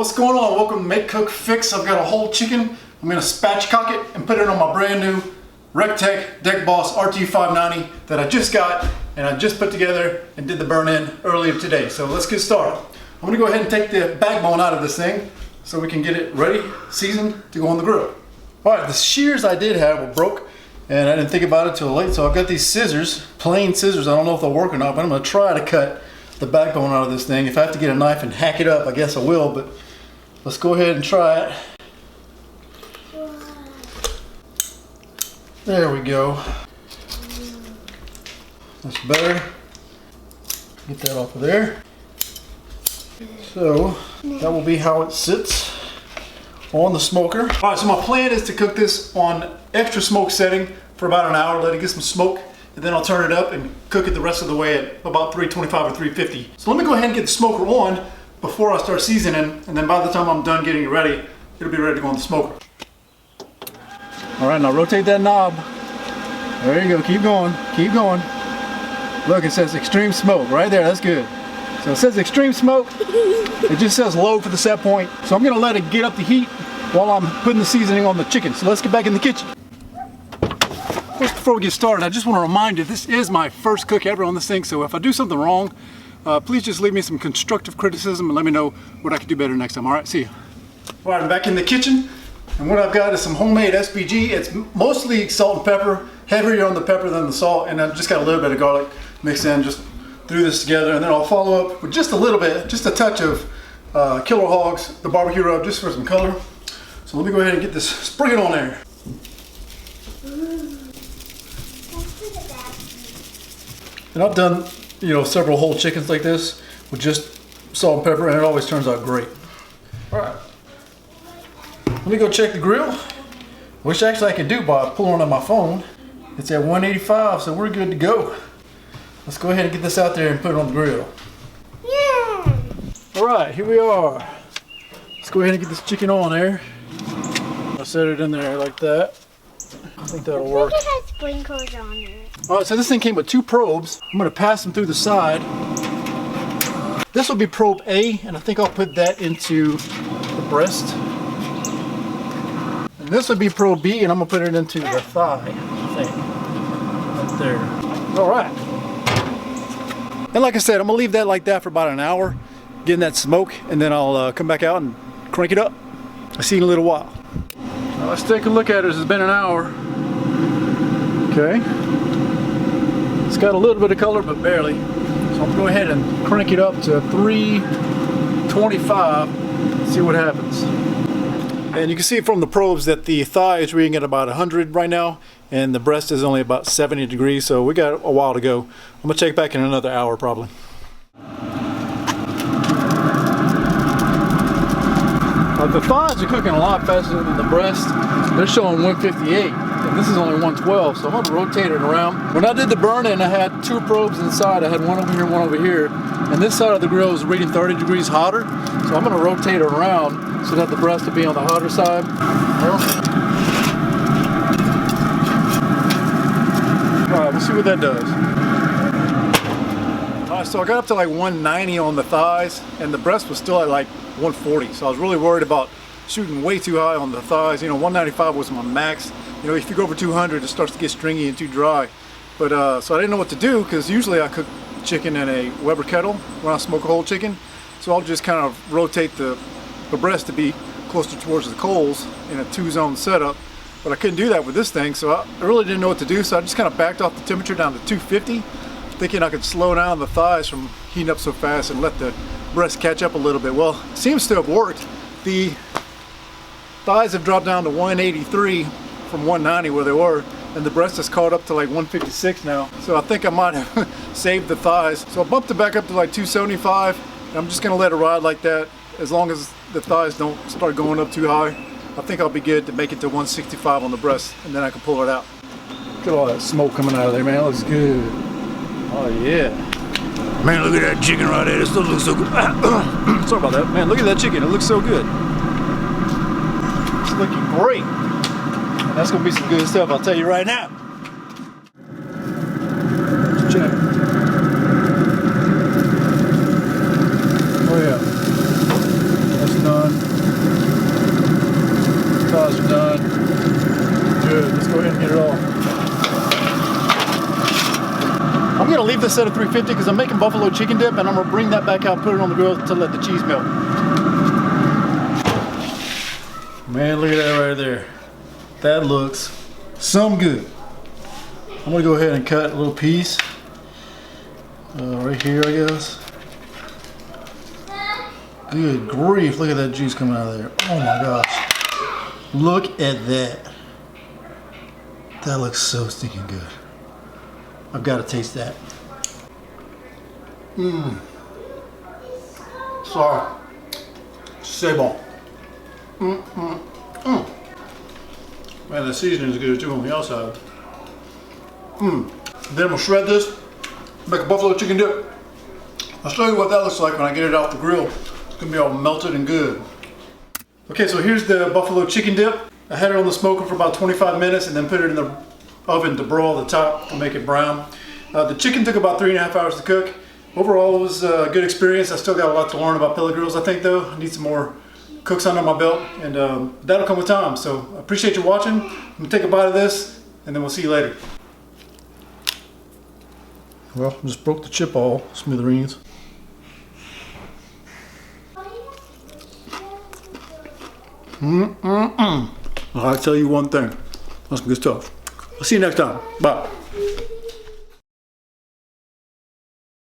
What's going on? Welcome to MakeCookFix. I've got a whole chicken. I'm going to spatchcock it and put it on my brand new Recteq Deck Boss RT590 that I just got and I just put together and did the burn in earlier today. So let's get started. I'm going to go ahead and take the backbone out of this thing so we can get it ready, seasoned to go on the grill. Alright, the shears I did have were broke and I didn't think about it till late, so I've got these scissors, plain scissors. I don't know if they'll work or not, but I'm going to try to cut the backbone out of this thing. If I have to get a knife and hack it up, I guess I will, but let's go ahead and try it. There we go. That's better. Get that off of there. So that will be how it sits on the smoker. Alright, so my plan is to cook this on extra smoke setting for about an hour, let it get some smoke, and then I'll turn it up and cook it the rest of the way at about 325 or 350. So let me go ahead and get the smoker on before I start seasoning, and then by the time I'm done getting it ready, it'll be ready to go on the smoker. Alright, now rotate that knob. There you go, keep going, keep going. Look, it says Xtreme Smoke right there, that's good. So it says Xtreme Smoke, it just says low for the set point. So I'm gonna let it get up the heat while I'm putting the seasoning on the chicken. So let's get back in the kitchen. First, before we get started, I just want to remind you, this is my first cook ever on this thing, so if I do something wrong, please just leave me some constructive criticism and let me know what I could do better next time. Alright, see you. Alright, I'm back in the kitchen, and what I've got is some homemade SPG. It's mostly salt and pepper, heavier on the pepper than the salt, and I've just got a little bit of garlic mixed in, just threw this together, and then I'll follow up with just a little bit, just a touch of Killer Hogs, the BBQ Rub, just for some color. So let me go ahead and get this, spring it on there. And I've done, several whole chickens like this with just salt and pepper, and it always turns out great. Alright, let me go check the grill, which actually I can do by pulling on my phone. It's at 185, so we're good to go. Let's go ahead and get this out there and put it on the grill. Yeah. Alright, here we are. Let's go ahead and get this chicken on there. I'll set it in there like that. I think that'll work. It has sprinkles on it. Alright, so this thing came with two probes. I'm going to pass them through the side. This will be probe A, and I think I'll put that into the breast. And this will be probe B, and I'm going to put it into the thigh, I think. Right there. Alright. And like I said, I'm going to leave that like that for about an hour, getting that smoke, and then I'll come back out and crank it up. I'll see you in a little while. Now let's take a look at it. It's been an hour. Okay. It's got a little bit of color, but barely. So I'm going to go ahead and crank it up to 325 and see what happens. And you can see from the probes that the thigh is reading at about 100 right now, and the breast is only about 70 degrees, so we got a while to go. I'm going to check back in another hour probably. The thighs are cooking a lot faster than the breast. They're showing 158, and this is only 112, so I'm going to rotate it around. When I did the burn-in, I had two probes inside. I had one over here, one over here, and this side of the grill is reading 30 degrees hotter, so I'm going to rotate it around so that the breast will be on the hotter side. Alright, we'll see what that does. Alright, so I got up to like 190 on the thighs, and the breast was still at like 140, so I was really worried about shooting way too high on the thighs. 195 was my max. If you go over 200, it starts to get stringy and too dry. But so I didn't know what to do, because usually I cook chicken in a Weber kettle when I smoke a whole chicken. So I'll just kind of rotate the breast to be closer towards the coals in a two-zone setup. But I couldn't do that with this thing, so I really didn't know what to do. So I just kind of backed off the temperature down to 250, thinking I could slow down the thighs from heating up so fast and let the breast catch up a little bit. Well, it seems to have worked. The thighs have dropped down to 183 from 190 where they were, and the breast has caught up to like 156 now. So I think I might have saved the thighs. So I bumped it back up to like 275, and I'm just gonna let it ride like that as long as the thighs don't start going up too high. I think I'll be good to make it to 165 on the breast, and then I can pull it out. Look at all that smoke coming out of there, man. It looks good. Oh yeah. Man, look at that chicken right there. It still looks so good. Sorry about that. Man, look at that chicken. It looks so good. It's looking great. And that's going to be some good stuff, I'll tell you right now. Let's check. Oh, yeah. That's done. this set at 350 because I'm making buffalo chicken dip, and I'm gonna bring that back out, put it on the grill to let the cheese melt. Man, look at that right there. That looks some good. I'm gonna go ahead and cut a little piece right here, I guess. Good grief, look at that juice coming out of there. Oh my gosh. Look at that. That looks so stinking good. I've got to taste that. Sorry. C'est bon. Man, the seasoning is good too on the outside. Then I'm gonna shred this, make a buffalo chicken dip. I'll show you what that looks like when I get it off the grill. It's gonna be all melted and good. Okay, so here's the buffalo chicken dip. I had it on the smoker for about 25 minutes and then put it in the oven to broil the top to make it brown. The chicken took about 3.5 hours to cook. Overall, it was a good experience. I still got a lot to learn about pellet grills, I think, though. I need some more cooks under my belt, and that'll come with time. So I appreciate you watching. I'm gonna take a bite of this, and then we'll see you later. Well, just broke the chip all smithereens. I'll tell you one thing. That's good stuff. I'll see you next time. Bye.